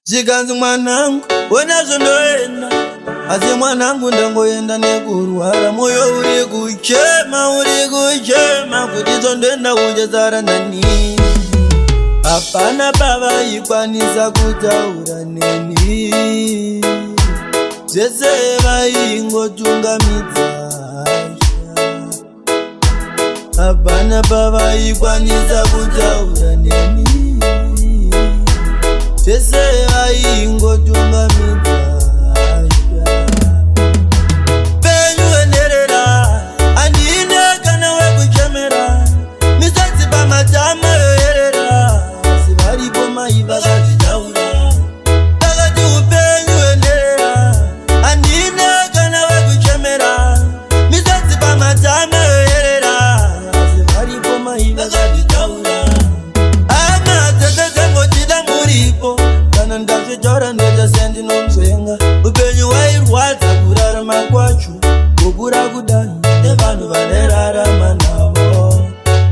Zikanzi mwanangu, wena zondoenda asi mwanangu ndangoenda nekurwara. Moyo uri kuchema kuti zondoenda uchezara nani. Hapana pavaikwanisa kutaura neni, zvese vaingotungamidza. Hapana pavaikwanisa kutaura neni, zvese vaingotungamidza. Penyu enderera, andine kana wekuchemera, misatsi pamatama yoyerera, asi varipo mai vakazvitaura. Vakati upenyu enderera, andine kana wekuchemera, misatsi pamatama yoyerera, asi varipo mai vakazvitaura. Hama dzese dzengotida muripo, kana ndazvitaura ndoita sendinonzvenga. Upenyu wairwadza kurarama kwacho, kukura kudai nevanhu vanerarama navo.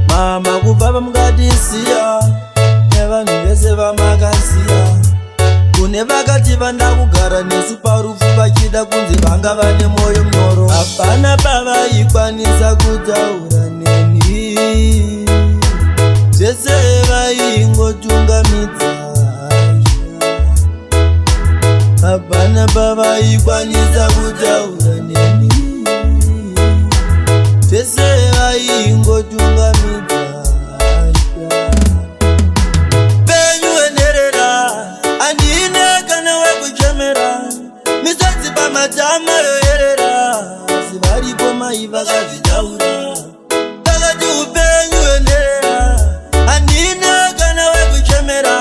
Mama kubva pamukatisiya nevanhu vese vamakasiya, kune vakati vanda kugara nesu parufu vachida kunzi vanga vane mwoyo munyoro. Hapana pavaikwanisa kutaura neni, zvese vaingotungamidza. Hapana pavaikwanisa kutaura neni, zvese vaingotungamidza. Penyu enderera, andine kana wekuchemera, misatsi pamatama yoyerera, asi varipo mai vakazvitaura. Vakati upenyu enderera, andine kana wekuchemera,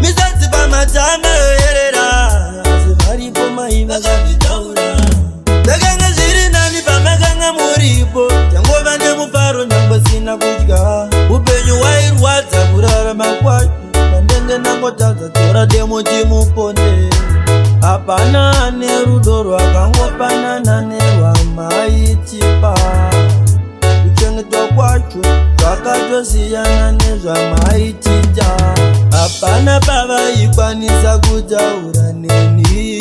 misatsi pamatama yoyerera, asi varipo mai vakazvitaura. Zvakanga zviri nani pamakanga muripo, tangova nemufaro nyangwe sina kudya. Upenyu wairwadza kurarama kwacho, pandenge ndangotadza tora demo timuponde. Hapana ane rudo rwakangopanana nerwamaitipa, kuchengetwa kwacho zvakatosiyana nezvamaitita. Hapana pavaikwanisa kutaura neni,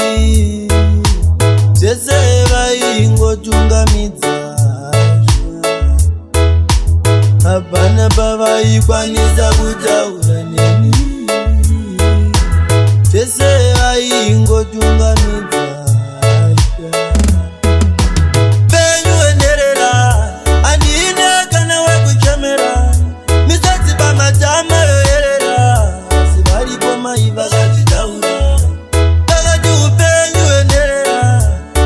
zvese vaingotungamidza. Hapana pavaikwanisa kutaura neni, zvese vaingotungamidza. Penyu enderera, andine kana wekuchemera, misatsi pamatama yoyerera, asi varipo mai vakazvitaura. Vakati upenyu enderera,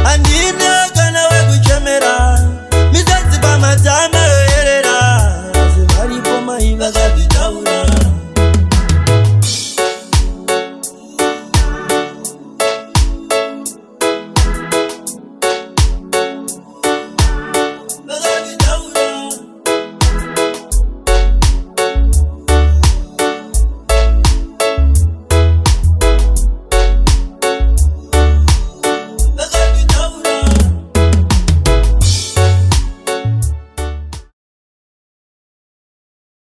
andine kana wekuchemera, misatsi pamatama yoyerera, asi varipo mai vakazvitaura.